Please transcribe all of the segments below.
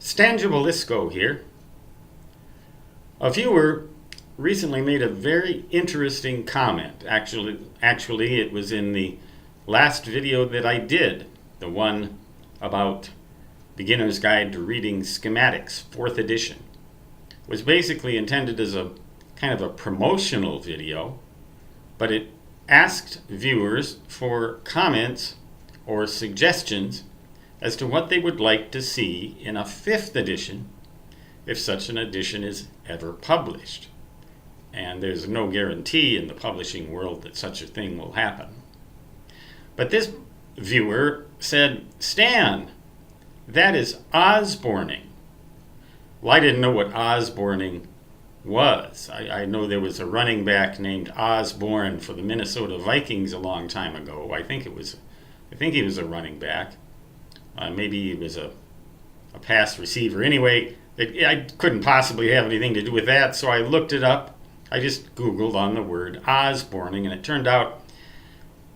Stangibelisco here. A viewer recently made a very interesting comment. Actually, it was in the last video that I did, the one about Beginner's Guide to Reading Schematics, 4th edition. It was basically intended as a kind of a promotional video, but it asked viewers for comments or suggestions as to what they would like to see in a 5th edition, if such an edition is ever published. And there's no guarantee in the publishing world that such a thing will happen. But this viewer said, "Stan, that is Osborning." Well, I didn't know what Osborning was. I know there was a running back named Osborne for the Minnesota Vikings a long time ago. I think he was a running back. Maybe he was a pass receiver. Anyway, I couldn't possibly have anything to do with that, so I looked it up. I just Googled on the word Osborning, and it turned out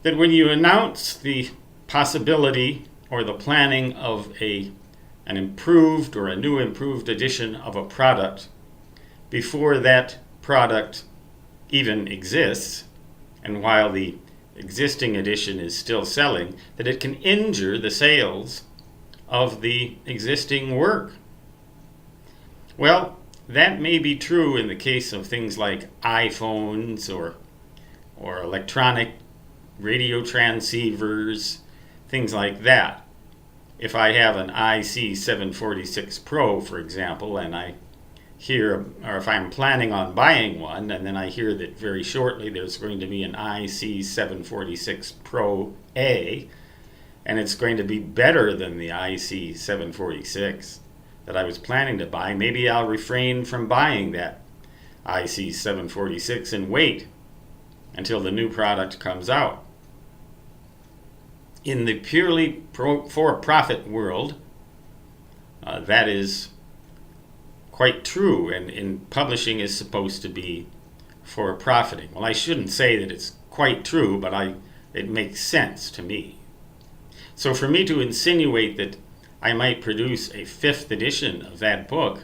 that when you announce the possibility or the planning of an improved or a new improved edition of a product before that product even exists, and while the existing edition is still selling, that it can injure the sales of the existing work. Well, that may be true in the case of things like iPhones or electronic radio transceivers, things like that. If I have an IC746 Pro, for example, and I hear, or if I'm planning on buying one, and then I hear that very shortly there's going to be an IC746 Pro A, and it's going to be better than the IC746 that I was planning to buy, maybe I'll refrain from buying that IC746 and wait until the new product comes out. In the purely for-profit world, that is quite true, and in publishing is supposed to be for profiting. Well, I shouldn't say that it's quite true, but it makes sense to me. So for me to insinuate that I might produce a 5th edition of that book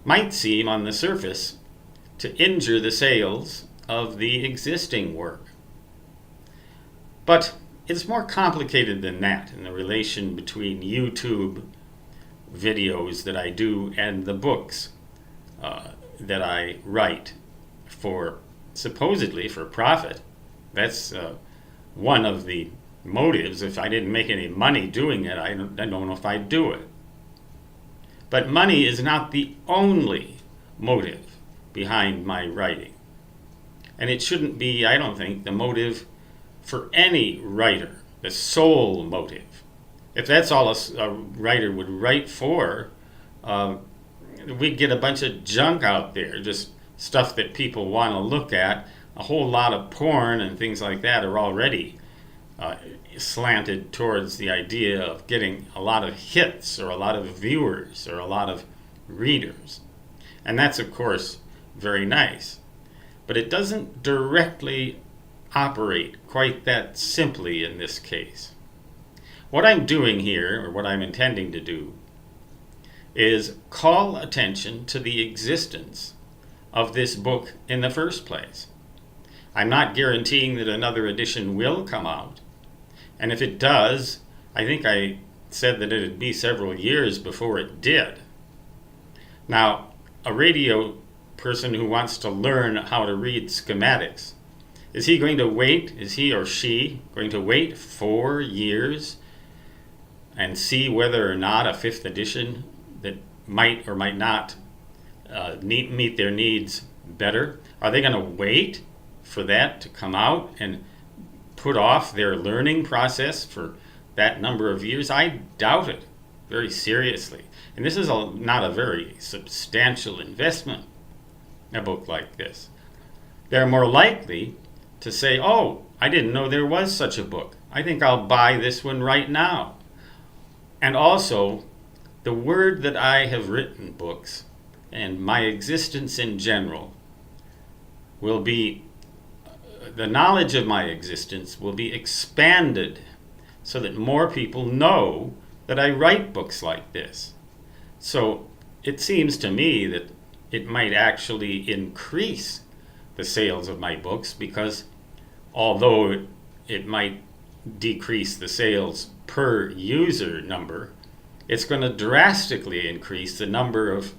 might seem on the surface to injure the sales of the existing work. But it's more complicated than that in the relation between YouTube videos that I do and the books that I write for, supposedly for profit. That's one of the motives. If I didn't make any money doing it, I don't know if I'd do it. But money is not the only motive behind my writing. And it shouldn't be, I don't think, the motive for any writer, the sole motive. If that's all a writer would write for, we'd get a bunch of junk out there, just stuff that people want to look at. A whole lot of porn and things like that are already slanted towards the idea of getting a lot of hits or a lot of viewers or a lot of readers. And that's, of course, very nice. But it doesn't directly operate quite that simply in this case. What I'm doing here, or what I'm intending to do, is call attention to the existence of this book in the first place. I'm not guaranteeing that another edition will come out, and if it does, I think I said that it'd be several years before it did. Now, a radio person who wants to learn how to read schematics, is he going to wait, is he or she going to wait 4 years and see whether or not a 5th edition that might or might not meet their needs better? Are they going to wait for that to come out and put off their learning process for that number of years? I doubt it very seriously. And this is not a very substantial investment, a book like this. They're more likely to say, "Oh, I didn't know there was such a book. I think I'll buy this one right now." And also, the word that I have written books and my existence in general will be, the knowledge of my existence will be expanded so that more people know that I write books like this. So it seems to me that it might actually increase the sales of my books, because although it might decrease the sales per user number, it's going to drastically increase the number of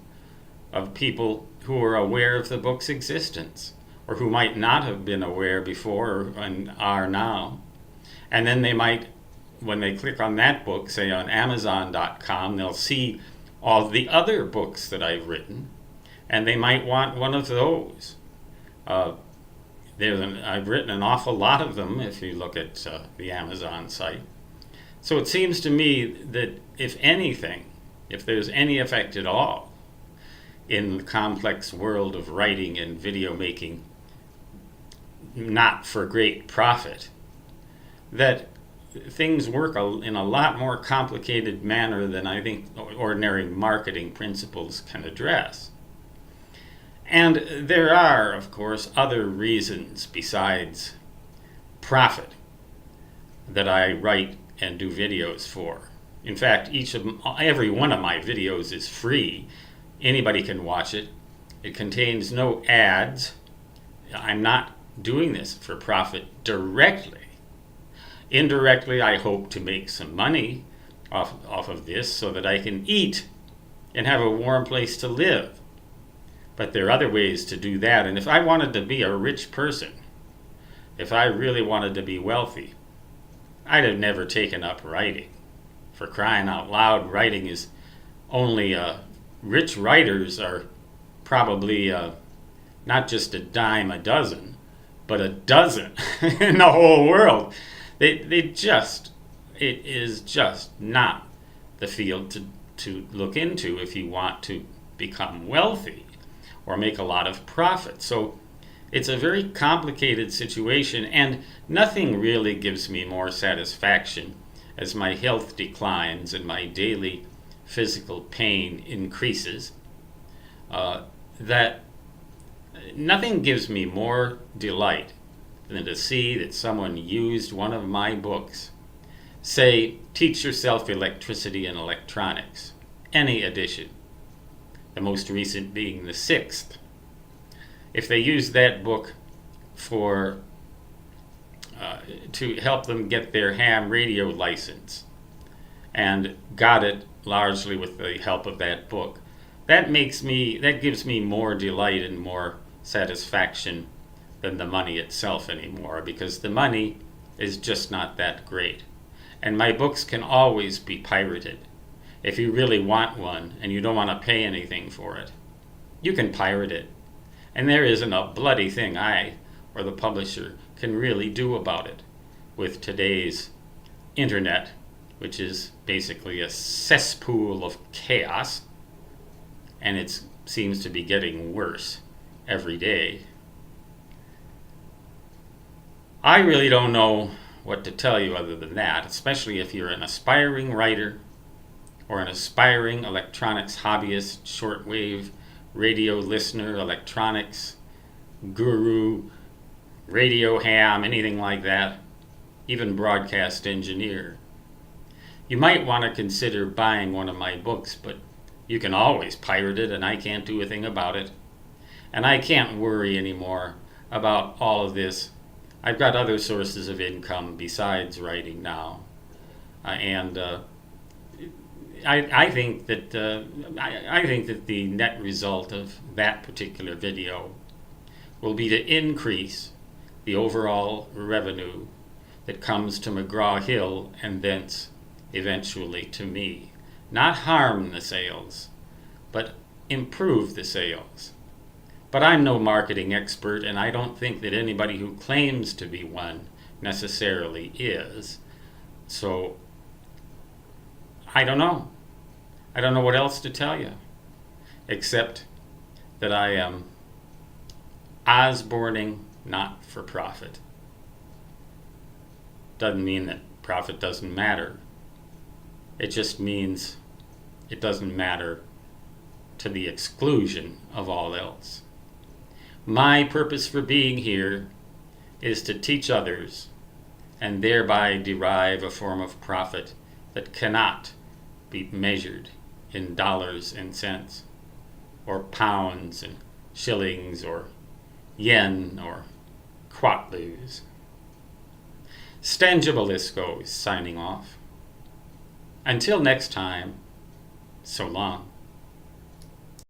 people who are aware of the book's existence, or who might not have been aware before and are now. And then they might, when they click on that book, say on Amazon.com, they'll see all the other books that I've written, and they might want one of those. I've written an awful lot of them if you look at the Amazon site. So it seems to me that if anything, if there's any effect at all in the complex world of writing and video making, not for great profit, that things work in a lot more complicated manner than I think ordinary marketing principles can address. And there are, of course, other reasons besides profit that I write and do videos for. In fact, every one of my videos is free. Anybody can watch it. It contains no ads. I'm not doing this for profit directly. Indirectly, I hope to make some money off of this so that I can eat and have a warm place to live. But there are other ways to do that. And if I wanted to be a rich person, if I really wanted to be wealthy, I'd have never taken up writing. For crying out loud, writing is only, rich writers are probably not just a dime a dozen, but a dozen in the whole world. It is just not the field to look into if you want to become wealthy or make a lot of profit. So it's a very complicated situation, and nothing really gives me more satisfaction as my health declines and my daily physical pain increases. That nothing gives me more delight than to see that someone used one of my books. Say, Teach Yourself Electricity and Electronics, any edition, the most recent being the 6th. If they use that book for to help them get their ham radio license, and got it largely with the help of that book, that gives me more delight and more satisfaction than the money itself anymore, because the money is just not that great. And my books can always be pirated. If you really want one and you don't want to pay anything for it, you can pirate it. And there isn't a bloody thing I or the publisher can really do about it with today's internet, which is basically a cesspool of chaos, and it seems to be getting worse every day. I really don't know what to tell you other than that, especially if you're an aspiring writer or an aspiring electronics hobbyist, shortwave radio listener, electronics guru, radio ham, anything like that, even broadcast engineer. You might want to consider buying one of my books, but you can always pirate it and I can't do a thing about it. And I can't worry anymore about all of this. I've got other sources of income besides writing now. I think that the net result of that particular video will be to increase the overall revenue that comes to McGraw-Hill and thence eventually to me. Not harm the sales, but improve the sales. But I'm no marketing expert, and I don't think that anybody who claims to be one necessarily is. So I don't know. I don't know what else to tell you, except that I am Osborning, not for profit. Doesn't mean that profit doesn't matter. It just means it doesn't matter to the exclusion of all else. My purpose for being here is to teach others and thereby derive a form of profit that cannot be measured in dollars and cents, or pounds and shillings, or yen, or quatlus. Stangibilisco is signing off. Until next time, so long.